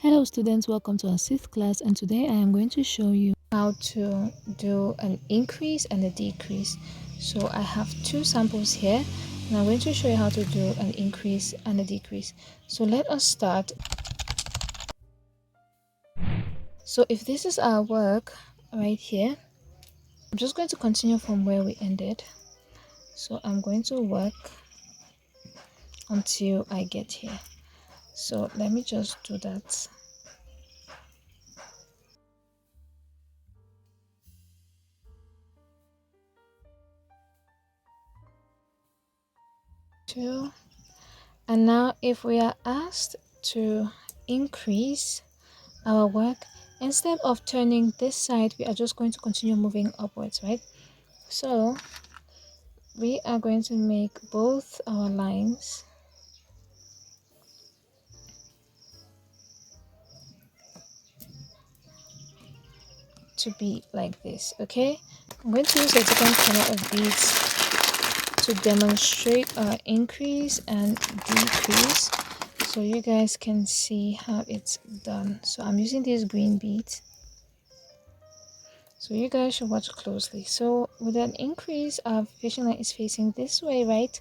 Hello students, welcome to our 6th class, and today I am going to show you how to do an increase and a decrease. So I have two samples here and I'm going to show you how to do an increase and a decrease. So let us start. So if this is our work right here, I'm just going to continue from where we ended. So I'm going to work until I get here. So let me just do that. Two. And now if we are asked to increase our work, instead of turning this side, we are just going to continue moving upwards, right? So we are going to make both our lines to be like this. Okay, I'm going to use a different color of beads to demonstrate our increase and decrease so you guys can see how it's done. So I'm using these green beads, so you guys should watch closely. So with an increase, our fishing line is facing this way, right?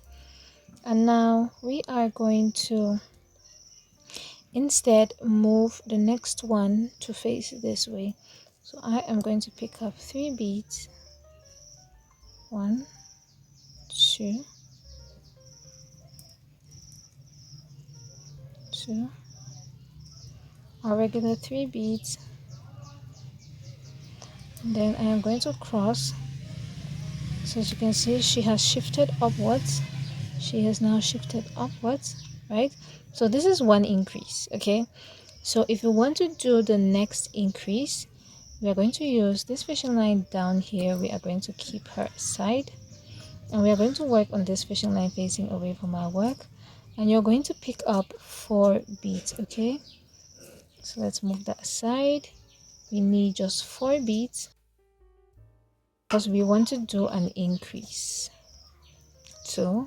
And now we are going to instead move the next one to face this way. So I am going to pick up 3 beads. 1, 2, 2, our regular 3 beads. And then I am going to cross. So as you can see, she has shifted upwards. She has now shifted upwards, right? So this is one increase, okay? So if you want to do the next increase, we are going to use this fishing line down here. We are going to keep her aside, and we are going to work on this fishing line facing away from our work, and you're going to pick up 4 beads, okay? So let's move that aside. We need just 4 beads because we want to do an increase. 2,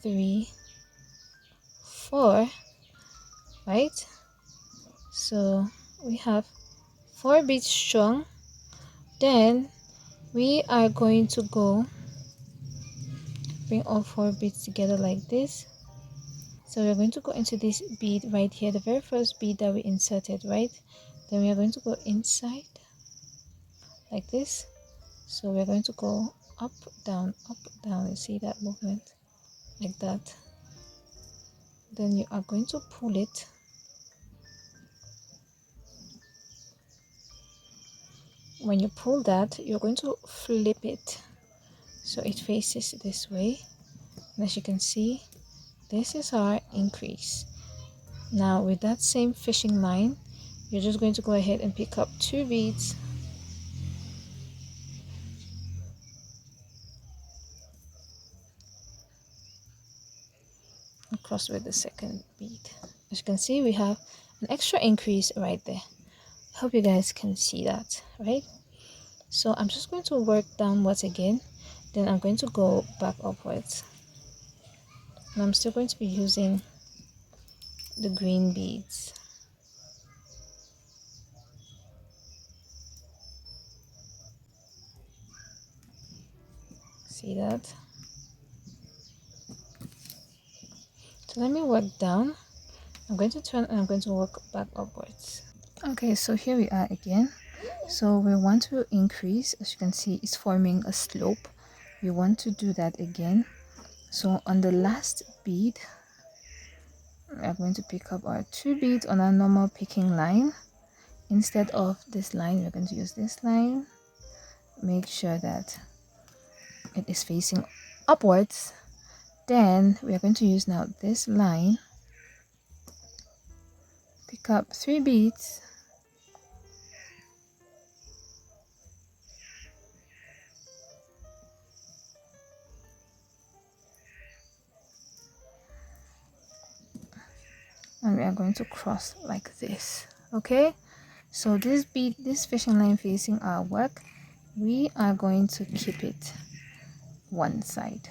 3, 4, right? So we have 4 beads strong. Then we are going to go bring all 4 beads together like this. So we're going to go into this bead right here, the very first bead that we inserted, right? Then we are going to go inside like this. So we're going to go up, down, you see that movement like that. Then you are going to pull it. When you pull that, you're going to flip it so it faces this way. And as you can see, this is our increase. Now with that same fishing line, you're just going to go ahead and pick up 2 beads. And cross with the second bead. As you can see, we have an extra increase right there. I hope you guys can see that, right? So I'm just going to work downwards again, then I'm going to go back upwards, and I'm still going to be using the green beads. See that? So let me work down. I'm going to turn and I'm going to work back upwards. Okay, so here we are again. So we want to increase. As you can see, it's forming a slope. We want to do that again. So on the last bead, we are going to pick up our 2 beads on our normal picking line. Instead of this line, we're going to use this line. Make sure that it is facing upwards. Then we are going to use now this line. Pick up 3 beads. And we are going to cross like this. Okay, so this bead, this fishing line facing our work, we are going to keep it one side.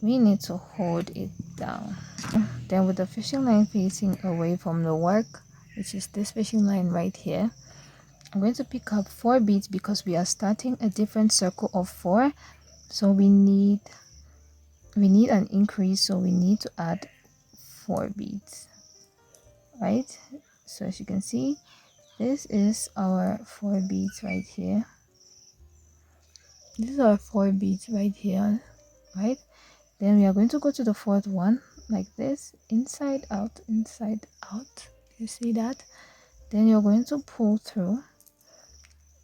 We need to hold it down. Then with the fishing line facing away from the work, which is this fishing line right here, I'm going to pick up 4 beads because we are starting a different circle of 4. So we need an increase, so we need to add 4 beads, right? So as you can see, this is our 4 beads right here. These are 4 beads right here, right? Then we are going to go to the 4th one like this, inside out, inside out. You see that? Then you're going to pull through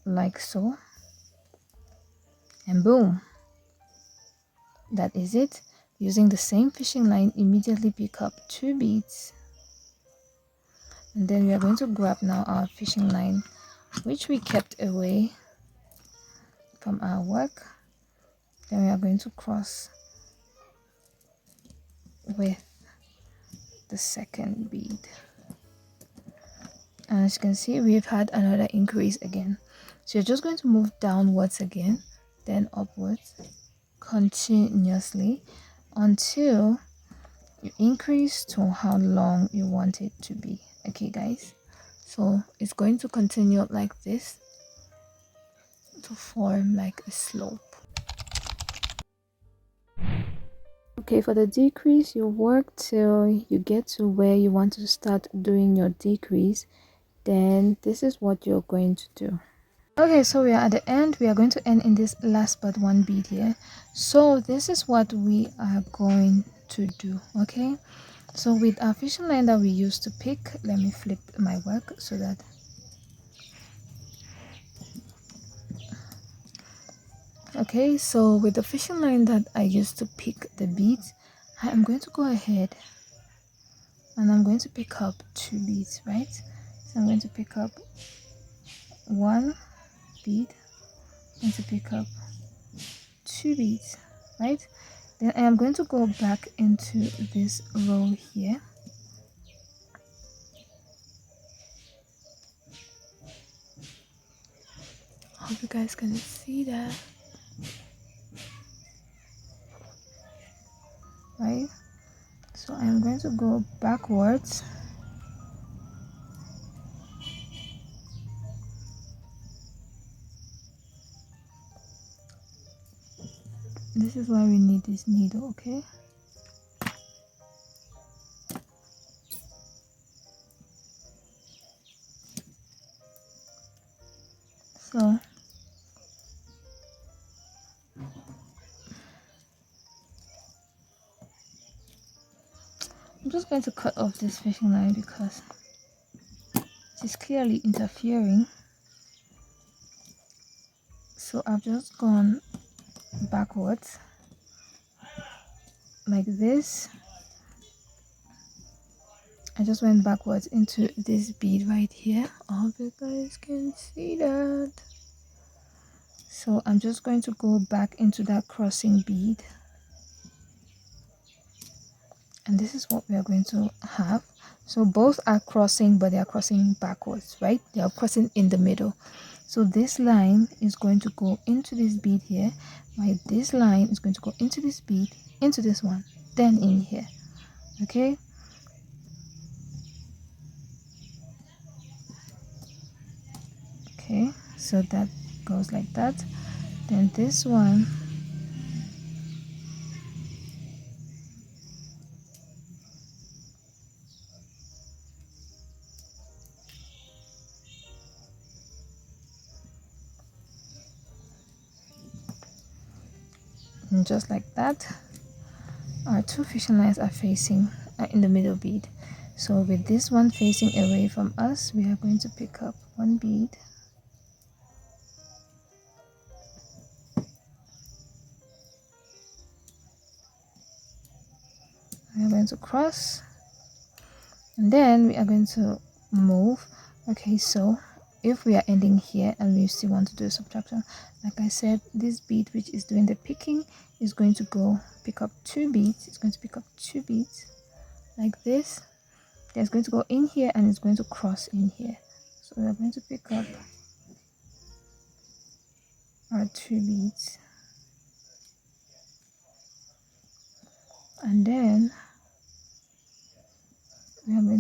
like so, and boom, that is it. Using the same fishing line, immediately pick up 2 beads, and then we are going to grab now our fishing line, which we kept away from our work. Then we are going to cross with the 2nd bead, and as you can see, we've had another increase again. So you're just going to move downwards again, then upwards continuously until you increase to how long you want it to be. Okay guys, so it's going to continue like this to form like a slope. Okay, for the decrease, you work till you get to where you want to start doing your decrease. Then this is what you're going to do. Okay, so we are at the end. We are going to end in this last but 1 bead here. So this is what we are going to do. Okay, so with our fishing line that we used to pick, let me flip my work so that okay, so with the fishing line that I used to pick the beads, I am going to go ahead and I'm going to pick up 2 beads, right? So I'm going to pick up 1 bead and to pick up 2 beads, right? Then I am going to go back into this row here. Hope you guys can see that, right? So I am going to go backwards. This is why we need this needle, okay? So I'm just going to cut off this fishing line because it is clearly interfering. So I've just gone backwards like this. I just went backwards into this bead right here. I hope you guys can see that. So I'm just going to go back into that crossing bead, and this is what we are going to have. So both are crossing, but they are crossing backwards, right? They are crossing in the middle. So this line is going to go into this bead here, while this line is going to go into this bead, into this one, then in here. Okay, okay, so that goes like that. Then this one, and just like that, our 2 fishing lines are facing in the middle bead. So with this one facing away from us, we are going to pick up 1 bead, we are going to cross, and then we are going to move. Okay, so if we are ending here and we still want to do a subtraction, like I said, this bead which is doing the picking is going to go pick up 2 beads. It's going to pick up 2 beads like this. It's going to go in here and it's going to cross in here. So we are going to pick up our 2 beads, and then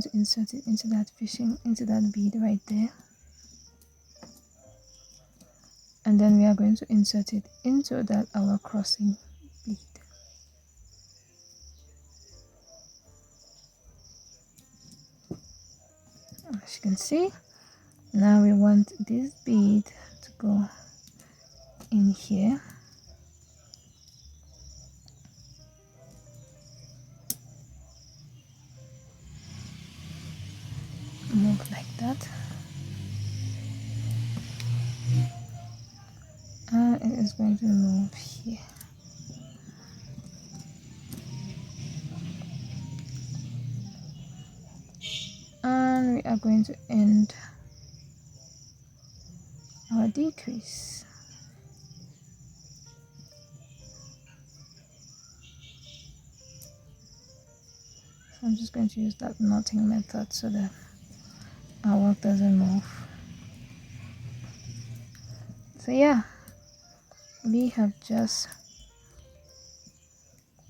to insert it into that fishing, into that bead right there, and then we are going to insert it into that our crossing bead. As you can see, now we want this bead to go in here. Move like that, and it is going to move here. And we are going to end our decrease. So I'm just going to use that knotting method so that our work doesn't move. So yeah, we have just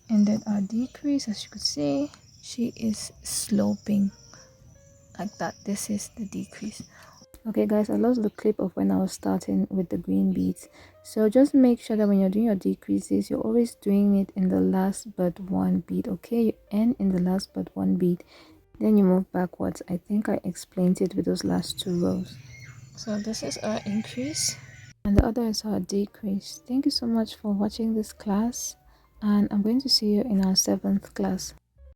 ended our decrease. As you could see, she is sloping like that. This is the decrease. Okay guys, I lost the clip of when I was starting with the green beads, so just make sure that when you're doing your decreases, you're always doing it in the last but one bead. Okay, you end in the last but one bead, then you move backwards. I think I explained it with those last 2 rows. So this is our increase and the other is our decrease. Thank you so much for watching this class, and I'm going to see you in our 7th class.